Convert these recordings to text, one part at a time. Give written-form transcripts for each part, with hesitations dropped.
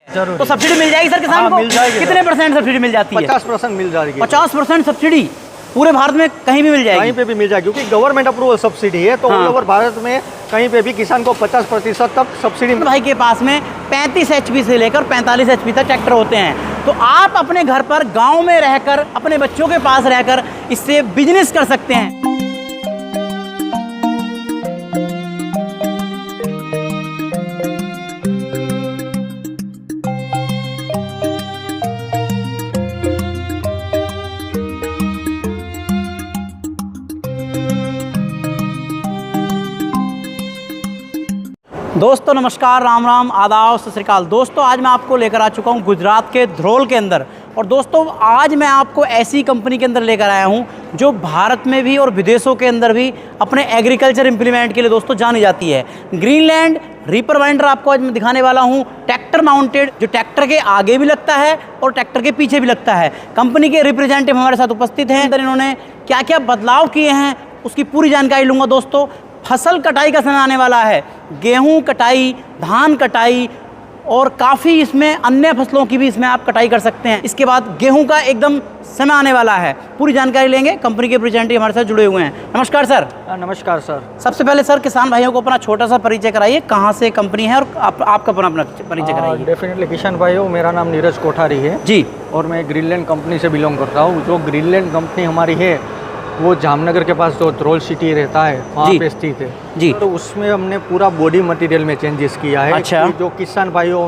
जरूर। तो सब्सिडी मिल जाएगी सर किसान को? मिल जाएगी। कितने % सब्सिडी मिल जाती है? 50% मिल जाएगी। 50% सब्सिडी पूरे भारत में कहीं भी मिल जाएगी? कहीं पे भी मिल जाएगी, क्योंकि गवर्नमेंट अप्रूवल सब्सिडी है, तो ऑल ओवर भारत में कहीं पे भी किसान को 50% तक सब्सिडी। भाई के पास में 35 HP से लेकर 45 HP तक ट्रैक्टर होते हैं, तो आप अपने घर पर गांव में रहकर अपने बच्चों के पास रहकर इससे बिजनेस कर सकते हैं। दोस्तों नमस्कार, राम राम, आदाब, सत श्री अकाल। दोस्तों आज मैं आपको लेकर आ चुका हूं गुजरात के ध्रोल के अंदर। और दोस्तों आज मैं आपको ऐसी कंपनी के अंदर लेकर आया हूं जो भारत में भी और विदेशों के अंदर भी अपने एग्रीकल्चर इंप्लीमेंट के लिए दोस्तों जानी जाती है। ग्रीनलैंड रीपर बाइंडर आपको आज मैं दिखाने वाला हूं, ट्रैक्टर माउंटेड, जो ट्रैक्टर के आगे भी लगता है और ट्रैक्टर के पीछे भी लगता है। कंपनी के रिप्रेजेंटेटिव हमारे साथ उपस्थित हैं। इन्होंने क्या क्या बदलाव किए हैं उसकी पूरी जानकारी लूँगा। दोस्तों फसल कटाई का समय आने वाला है, गेहूं कटाई, धान कटाई और काफ़ी इसमें अन्य फसलों की भी इसमें आप कटाई कर सकते हैं। इसके बाद गेहूं का एकदम समय आने वाला है, पूरी जानकारी लेंगे। कंपनी के रिप्रेजेंटेटिव हमारे साथ जुड़े हुए हैं। नमस्कार सर। नमस्कार सर। सबसे पहले सर किसान भाइयों को अपना छोटा सा परिचय कराइए, कहाँ से कंपनी है और आपका अपना परिचय कराइए। डेफिनेटली किसान भाइयों, मेरा नाम नीरज कोठारी है जी, और मैं ग्रीनलैंड कंपनी से बिलोंग करता हूँ। जो ग्रीनलैंड कंपनी हमारी है वो जामनगर के पास जो ध्रोल सिटी रहता है वहाँ पे स्थित है जी। तो उसमें हमने पूरा बॉडी मटेरियल में चेंजेस किया है। अच्छा। कि जो किसान भाइयों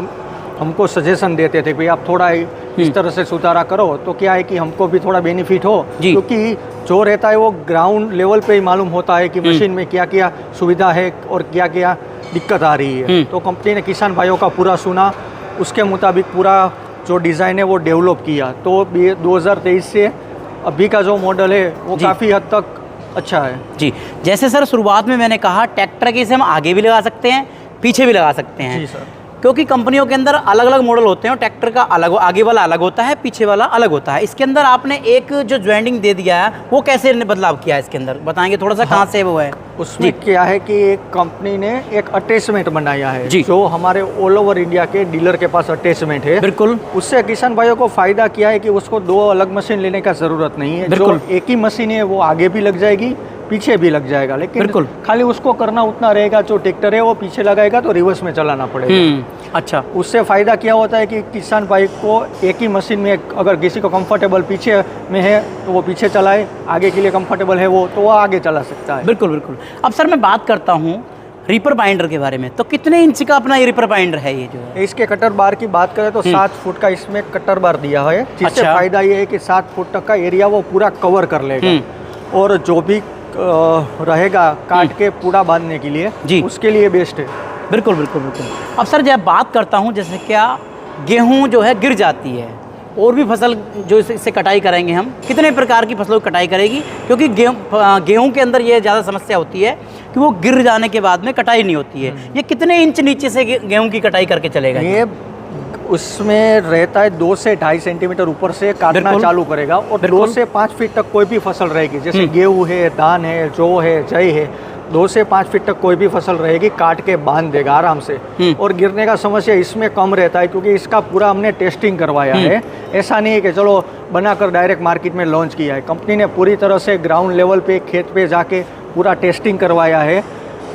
हमको सजेशन देते थे भाई आप थोड़ा इस तरह से सुधारा करो, तो क्या है कि हमको भी थोड़ा बेनिफिट हो, क्योंकि जो रहता है वो ग्राउंड लेवल पे ही मालूम होता है कि मशीन में क्या क्या सुविधा है और क्या क्या दिक्कत आ रही है। तो कंपनी ने किसान भाइयों का पूरा सुना, उसके मुताबिक पूरा जो डिज़ाइन है वो डेवलप किया। तो 2023 से अभी का जो मॉडल है वो काफ़ी हद तक अच्छा है जी। जैसे सर शुरुआत में मैंने कहा ट्रैक्टर के इसे हम आगे भी लगा सकते हैं, पीछे भी लगा सकते हैं। जी सर। क्योंकि कंपनियों के अंदर अलग अलग मॉडल होते हैं और ट्रैक्टर का अलग, आगे वाला अलग होता है, पीछे वाला अलग होता है। इसके अंदर आपने एक जो ज्वाइंटिंग दे दिया है वो कैसे बदलाव किया है इसके अंदर, बताएंगे थोड़ा सा? कहाँ से वो है उसमें? क्या है कि एक कंपनी ने एक अटैचमेंट बनाया है जी, जो हमारे ऑल ओवर इंडिया के डीलर के पास अटैचमेंट है। बिल्कुल। उससे किसान भाइयों को फायदा क्या है कि उसको 2 अलग मशीन लेने का जरूरत नहीं है। जो एक ही मशीन है वो आगे भी लग जाएगी, पीछे भी लग जाएगा, लेकिन खाली उसको करना उतना रहेगा। जो ट्रैक्टर है वो पीछे लगाएगा तो रिवर्स में चलाना पड़ेगा। अच्छा। उससे फ़ायदा क्या होता है कि किसान भाई को एक ही मशीन में, अगर किसी को कंफर्टेबल पीछे में है तो वो पीछे चलाए, आगे के लिए कंफर्टेबल है वो तो वो आगे चला सकता है। बिल्कुल बिल्कुल। अब सर मैं बात करता हूँ रीपर बाइंडर के बारे में, तो कितने इंच का अपना ये रीपर बाइंडर है ये जो है? इसके कटर बार की बात करें तो 7 फुट का इसमें कटर बार दिया है, जिससे फायदा ये है कि 7 फुट तक का एरिया वो पूरा कवर कर लेगा और जो भी रहेगा काट के पूरा बांधने के लिए जी, उसके लिए बेस्ट है। बिल्कुल बिल्कुल बिल्कुल। अब सर जब बात करता हूँ, जैसे क्या गेहूँ जो है गिर जाती है और भी फसल जो इससे कटाई करेंगे हम, कितने प्रकार की फसलों की कटाई करेगी? क्योंकि गेहूँ के अंदर ये ज़्यादा समस्या होती है कि वो गिर जाने के बाद में कटाई नहीं होती है। ये कितने इंच नीचे से गेहूँ की कटाई करके चलेगा? ये उसमें रहता है 2 से 2.5 सेंटीमीटर ऊपर से काटना चालू करेगा और 2 से 5 फीट तक कोई भी फसल रहेगी, जैसे गेहूँ है, धान है, जौ है, जय है, 2 से 5 फीट तक कोई भी फसल रहेगी, काट के बांध देगा आराम से। और गिरने का समस्या इसमें कम रहता है क्योंकि इसका पूरा हमने टेस्टिंग करवाया है। ऐसा नहीं है कि चलो बनाकर डायरेक्ट मार्केट में लॉन्च किया है। कंपनी ने पूरी तरह से ग्राउंड लेवल पे, खेत पे जाके पूरा टेस्टिंग करवाया है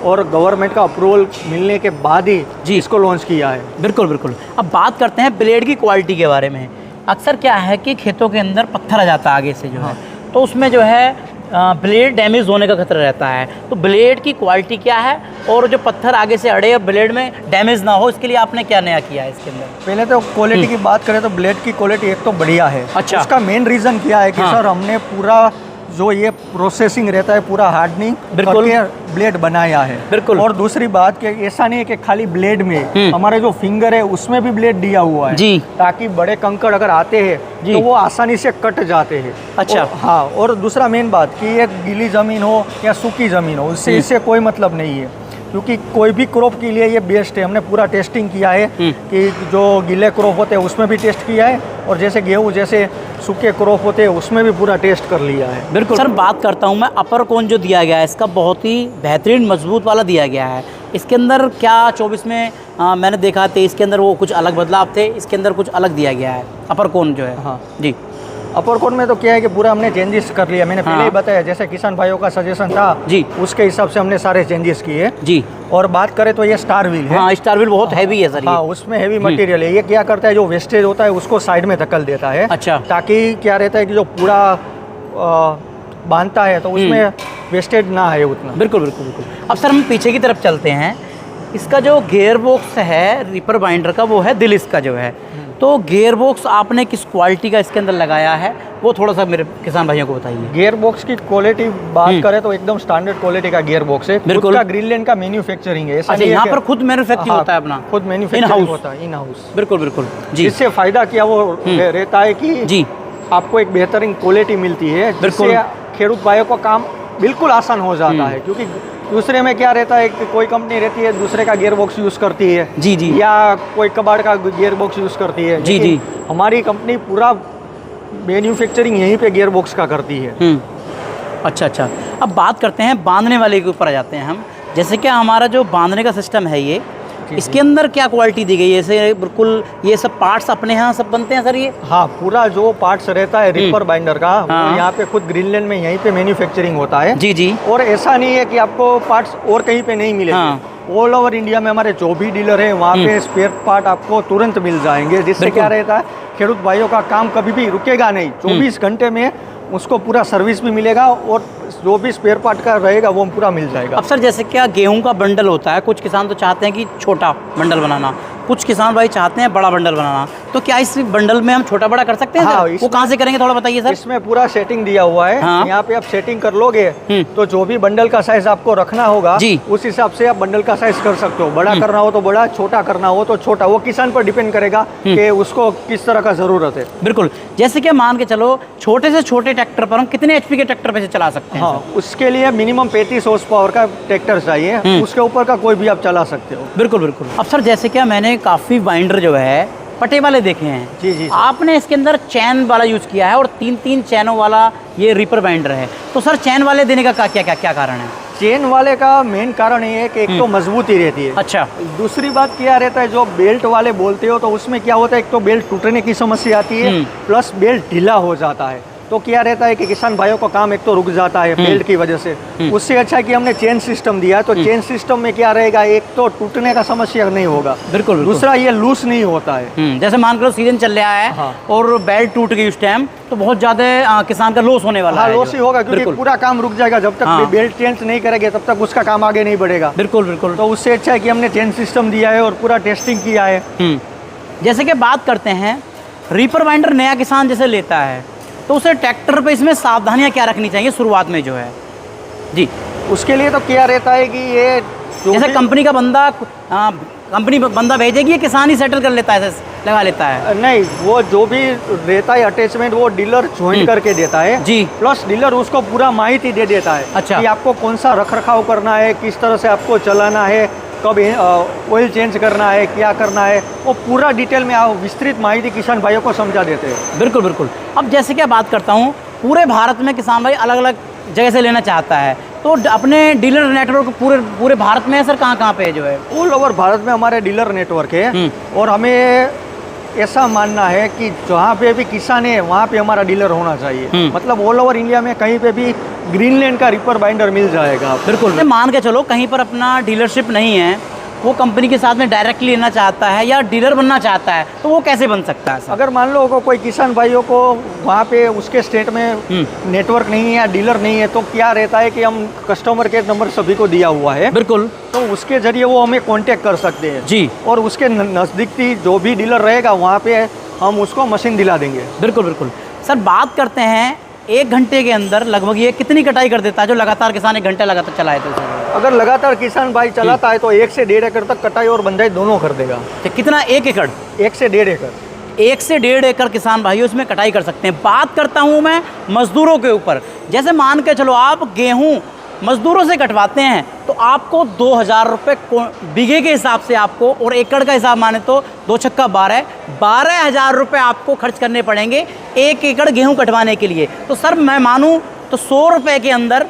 और गवर्नमेंट का अप्रूवल मिलने के बाद ही जी इसको लॉन्च किया है। बिल्कुल बिल्कुल। अब बात करते हैं ब्लेड की क्वालिटी के बारे में। अक्सर क्या है कि खेतों के अंदर पत्थर आ जाता है आगे से जो है, तो उसमें जो है ब्लेड डैमेज होने का खतरा रहता है। तो ब्लेड की क्वालिटी क्या है और जो पत्थर आगे से अड़े और ब्लेड में डैमेज ना हो, इसके लिए आपने क्या नया किया है इसके अंदर? पहले तो क्वालिटी की बात करें तो ब्लेड की क्वालिटी एक तो बढ़िया है। अच्छा। उसका मेन रीज़न क्या है कि सर हमने पूरा जो ये प्रोसेसिंग रहता है पूरा हार्डनिंग करके ब्लेड बनाया है। बिल्कुल। और दूसरी बात कि ऐसा नहीं है कि खाली ब्लेड में, हमारे जो फिंगर है उसमें भी ब्लेड दिया हुआ है जी, ताकि बड़े कंकड़ अगर आते हैं तो वो आसानी से कट जाते हैं। अच्छा। हाँ, और दूसरा मेन बात कि ये गीली ज़मीन हो या सूखी ज़मीन हो, उससे इससे कोई मतलब नहीं है, क्योंकि कोई भी क्रॉप के लिए ये बेस्ट है। हमने पूरा टेस्टिंग किया है कि जो गीले क्रॉप होते हैं उसमें भी टेस्ट किया है और जैसे गेहूँ जैसे सूखे क्रॉप होते हैं उसमें भी पूरा टेस्ट कर लिया है। बिल्कुल सर। बात करता हूँ मैं अपर कोन जो दिया गया है इसका, बहुत ही बेहतरीन मजबूत वाला दिया गया है। इसके अंदर क्या 24 में मैंने देखा 23 के अंदर वो कुछ अलग बदलाव थे, इसके अंदर कुछ अलग दिया गया है अपर कोन जो है। हाँ जी, अपर कोन में तो क्या है कि पूरा हमने चेंजेस कर लिया। मैंने पहले ही बताया, जैसे किसान भाइयों का सजेशन था जी, उसके हिसाब से हमने सारे चेंजेस किए जी। और बात करें तो ये स्टार व्हील है। हाँ, स्टार व्हील बहुत हैवी है सर। हाँ, उसमें हैवी मटेरियल है। ये क्या करता है, जो वेस्टेज होता है उसको साइड में धकेल देता है। अच्छा। ताकि क्या रहता है कि जो पूरा बांधता है तो उसमें वेस्टेज ना है उतना। बिल्कुल बिल्कुल बिल्कुल। अब सर हम पीछे की तरफ चलते हैं। इसका जो गियर बॉक्स है रीपर बाइंडर का, वो है दिलिस का जो है। तो गियर बॉक्स आपने किस क्वालिटी का इसके अंदर लगाया है, वो थोड़ा सा मेरे किसान भाइयों को बताइए। गियर बॉक्स की क्वालिटी बात करें तो एकदम स्टैंडर्ड क्वालिटी का गियर बॉक्स है। बिल्कुल। खुद का ग्रीनलैंड का मैन्युफैक्चरिंग है। अच्छा, यहाँ पर खुद मैन्युफैक्चरिंग होता है अपना, खुद मैन्युफैक्चरिंग होता है इन हाउस। बिल्कुल बिल्कुल जी। इससे फायदा क्या वो रहता है कि जी, आपको एक बेहतरीन क्वालिटी मिलती है, जिससे खेडूत भाइयों का काम बिल्कुल आसान हो जाता है। क्योंकि दूसरे में क्या रहता है कि कोई कंपनी रहती है दूसरे का गियर बॉक्स यूज़ करती है, जी जी, या कोई कबाड़ का गियर बॉक्स यूज़ करती है। जी जी। हमारी कंपनी पूरा मैन्युफैक्चरिंग यहीं पे गियर बॉक्स का करती है। अच्छा अच्छा। अब बात करते हैं बांधने वाले के ऊपर आ जाते हैं हम। जैसे कि हमारा जो बांधने का सिस्टम है ये, इसके अंदर क्या क्वालिटी दी गई है? जैसे बिल्कुल ये सब पार्ट्स अपने यहाँ सब बनते हैं सर ये? हाँ, पूरा जो पार्ट्स रहता है रीपर बाइंडर का, हाँ। वो यहाँ पे खुद ग्रीनलैंड में यहीं पे मैन्युफैक्चरिंग होता है। जी जी। और ऐसा नहीं है कि आपको पार्ट्स और कहीं पे नहीं मिलेंगे। हाँ। ऑल ओवर इंडिया में हमारे जो भी डीलर है वहाँ पे स्पेयर पार्ट आपको तुरंत मिल जाएंगे, जिससे क्या रहता है खेडूत भाइयों का काम कभी भी रुकेगा नहीं। 24 घंटे में उसको पूरा सर्विस भी मिलेगा और जो भी स्पेयर पार्ट का रहेगा वो पूरा मिल जाएगा। अब सर जैसे क्या गेहूं का बंडल होता है, कुछ किसान तो चाहते हैं कि छोटा बंडल बनाना, कुछ किसान भाई चाहते हैं बड़ा बंडल बनाना, तो क्या इस बंडल में हम छोटा बड़ा कर सकते हैं? हाँ, वो कहाँ से करेंगे थोड़ा बताइए सर। इसमें पूरा सेटिंग दिया हुआ है। हाँ। यहाँ पे आप सेटिंग कर लोगे तो जो भी बंडल का साइज आपको रखना होगा जी, उस हिसाब से आप बंडल का साइज कर सकते हो। बड़ा करना हो तो बड़ा, छोटा करना हो तो छोटा। वो किसान पर डिपेंड करेगा कि उसको किस तरह का जरूरत है। बिल्कुल। जैसे कि मान के चलो छोटे से छोटे ट्रैक्टर पर हम कितने HP के ट्रैक्टर पे से चला सकते हैं? हाँ, उसके लिए मिनिमम 35 हॉर्स पावर का ट्रैक्टर चाहिए। उसके ऊपर का कोई भी आप चला सकते हो। बिल्कुल बिल्कुल। अब सर जैसे क्या मैंने काफ़ी बाइंडर जो है पटे वाले देखे हैं। जी जी। आपने इसके अंदर चैन वाला यूज़ किया है और 3-3 चैनों वाला ये रीपर बाइंडर है, तो सर चैन वाले देने का क्या कारण है? चेन वाले का मेन कारण ये है कि एक तो मजबूती रहती है। अच्छा। दूसरी बात क्या रहता है, जो बेल्ट वाले बोलते हो तो उसमें क्या होता है, एक तो बेल्ट टूटने की समस्या आती है, प्लस बेल्ट ढीला हो जाता है। तो क्या रहता है कि किसान भाइयों का काम एक तो रुक जाता है बेल्ट की वजह से। उससे अच्छा कि हमने चेन सिस्टम दिया है, तो चेन सिस्टम में क्या रहेगा, एक तो टूटने का समस्या नहीं होगा। बिल्कुल। दूसरा ये लूज नहीं होता है। जैसे मान करो सीजन चल रहा है। हाँ। और बेल्ट टूट गई उस टाइम तो बहुत ज्यादा किसान का लॉस होने वाला है। लॉस ही होगा, क्योंकि पूरा काम रुक जाएगा। जब तक बेल्ट चेंज नहीं करेंगे तब तक उसका काम आगे नहीं बढ़ेगा। बिल्कुल बिल्कुल। तो उससे अच्छा है कि हमने चेन सिस्टम दिया है और पूरा टेस्टिंग किया है। जैसे कि बात करते हैं रीपर बाइंडर नया किसान जैसे लेता है तो उसे ट्रैक्टर पे इसमें सावधानियां क्या रखनी चाहिए शुरुआत में जो है? जी, उसके लिए तो क्या रहता है कि ये जैसे कंपनी का बंदा कंपनी बंदा भेजेगी या किसान ही सेटल कर लेता है, लगा लेता है? नहीं, वो जो भी रहता है अटैचमेंट वो डीलर ज्वाइन करके देता है जी। प्लस डीलर उसको पूरा माहिती दे देता है। अच्छा। कि आपको कौन सा रख रखाव करना है, किस तरह से आपको चलाना है, कब ऑयल चेंज करना है, क्या करना है, वो पूरा डिटेल में विस्तृत माहिती किसान भाइयों को समझा देते हैं। बिल्कुल बिल्कुल। अब जैसे कि बात करता हूँ, पूरे भारत में किसान भाई अलग अलग जगह से लेना चाहता है, तो अपने डीलर नेटवर्क पूरे भारत में है सर, कहाँ पे जो है? ऑल ओवर भारत में हमारे डीलर नेटवर्क है। और हमें ऐसा मानना है कि जहाँ पे भी किसान है वहाँ पे हमारा डीलर होना चाहिए। मतलब ऑल ओवर इंडिया में कहीं पे भी ग्रीनलैंड का रीपर बाइंडर मिल जाएगा। बिल्कुल। मान के चलो कहीं पर अपना डीलरशिप नहीं है, वो कंपनी के साथ में डायरेक्टली लेना चाहता है या डीलर बनना चाहता है, तो वो कैसे बन सकता है सर? अगर मान लो कोई किसान भाइयों को वहाँ पे उसके स्टेट में नेटवर्क नहीं है या डीलर नहीं है, तो क्या रहता है कि हम कस्टमर केयर नंबर सभी को दिया हुआ है। बिल्कुल। तो उसके जरिए वो हमें कांटेक्ट कर सकते हैं जी। और उसके नज़दीकी जो भी डीलर रहेगा वहाँ पे हम उसको मशीन दिला देंगे। बिल्कुल बिल्कुल। सर बात करते हैं 1 घंटे के अंदर लगभग ये कितनी कटाई कर देता है, जो लगातार किसान 1 घंटा लगातार चलाए तो सर? अगर लगातार किसान भाई चलाता है तो 1 से 1.5 एकड़ तक कटाई और बंधाई दोनों कर देगा। तो कितना? 1 एकड़? 1 से 1.5 एकड़। 1 से 1.5 एकड़ किसान भाइयों इसमें कटाई कर सकते हैं। बात करता हूँ मैं मजदूरों के ऊपर। जैसे मान के चलो आप गेहूँ मजदूरों से कटवाते हैं तो आपको 2000 रुपये बीघे के हिसाब से आपको, और एकड़ का हिसाब माने तो 2 छक्का 12,000 रुपये आपको खर्च करने पड़ेंगे 1 एकड़ गेहूं कटवाने के लिए। तो सर मैं मानूं तो 100 रुपये के अंदर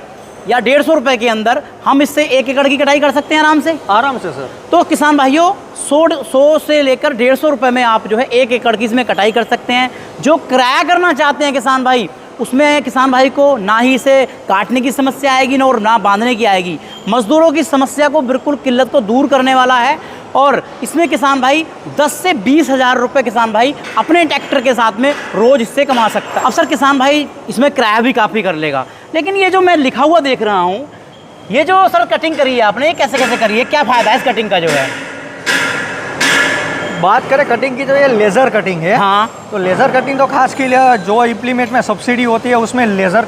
या 150 रुपए के अंदर हम इससे 1 एकड़ की कटाई कर सकते हैं आराम से। आराम से सर। तो किसान भाइयों 100 से लेकर 150 रुपए में आप जो है 1 एकड़ की इसमें कटाई कर सकते हैं। जो किराया करना चाहते हैं किसान भाई, उसमें किसान भाई को ना ही इसे काटने की समस्या आएगी और ना बांधने की आएगी। मजदूरों की समस्या को बिल्कुल किल्लत को दूर करने वाला है। और इसमें किसान भाई 10 से 20 हज़ार रुपये किसान भाई अपने ट्रैक्टर के साथ में रोज़ इससे कमा सकता है। अब सर किसान भाई इसमें किराया भी काफ़ी कर लेगा, लेकिन ये जो मैं लिखा हुआ देख रहा हूँ, ये जो सर कटिंग करी है आपने, ये कैसे कैसे करी है, क्या फ़ायदा है इस कटिंग का जो है? बात करें कटिंग की तो ये लेज़र कटिंग है। हाँ। तो लेज़र कटिंग तो खास के लिए जो इम्प्लीमेंट में सब्सिडी होती है उसमें लेज़र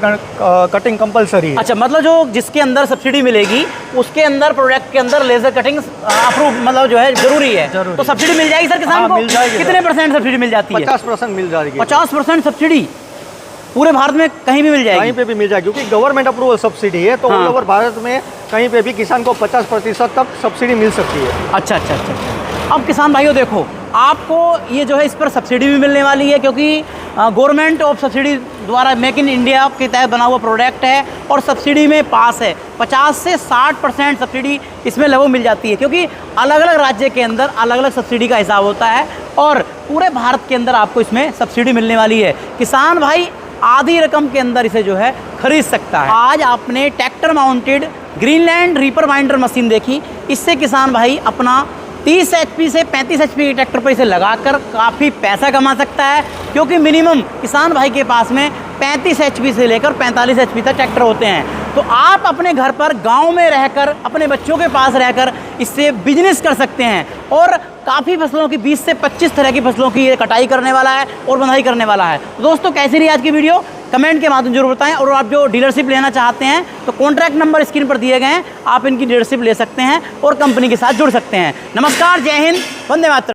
कटिंग कंपलसरी है। अच्छा, मतलब जो जिसके अंदर सब्सिडी मिलेगी उसके अंदर प्रोडक्ट के अंदर लेज़र कटिंग अप्रूव मतलब जो है जरूरी है। तो सब्सिडी मिल जाएगी सर किसान को? मिल जाएगी। कितने % सब्सिडी मिल जाती है? 50% मिल जाएगी। 50% सब्सिडी पूरे भारत में कहीं भी मिल जाएगी? कहीं पे भी मिल जाएगी, क्योंकि गवर्नमेंट अप्रूवल सब्सिडी है। तो ऑल ओवर भारत में कहीं पे भी किसान को 50% तक सब्सिडी मिल सकती है। अच्छा अच्छा अच्छा अच्छा। अब किसान भाइयों देखो, आपको ये जो है इस पर सब्सिडी भी मिलने वाली है, क्योंकि गवर्नमेंट ऑफ सब्सिडी द्वारा मेक इन इंडिया के तहत बना हुआ प्रोडक्ट है और सब्सिडी में पास है। 50 से 60% सब्सिडी इसमें लगभग मिल जाती है, क्योंकि अलग अलग राज्य के अंदर अलग अलग सब्सिडी का हिसाब होता है और पूरे भारत के अंदर आपको इसमें सब्सिडी मिलने वाली है। किसान भाई आधी रकम के अंदर इसे जो है खरीद सकता है। आज आपने tractor mounted Greenland reaper binder machine देखी, इससे किसान भाई अपना 30 HP से 35 HP के ट्रैक्टर पर इसे लगाकर काफ़ी पैसा कमा सकता है, क्योंकि मिनिमम किसान भाई के पास में 35 HP से लेकर 45 HP तक ट्रैक्टर होते हैं। तो आप अपने घर पर गांव में रहकर अपने बच्चों के पास रहकर इससे बिजनेस कर सकते हैं और काफ़ी फसलों की 20 से 25 तरह की फसलों की ये कटाई करने वाला है और बंधाई करने वाला है। तो दोस्तों कैसी रही आज की वीडियो, कमेंट के माध्यम जरूर बताएं। और आप जो डीलरशिप लेना चाहते हैं तो कॉन्टैक्ट नंबर स्क्रीन पर दिए गए हैं, आप इनकी डीलरशिप ले सकते हैं और कंपनी के साथ जुड़ सकते हैं। नमस्कार, जय हिंद, वंदे मातरम।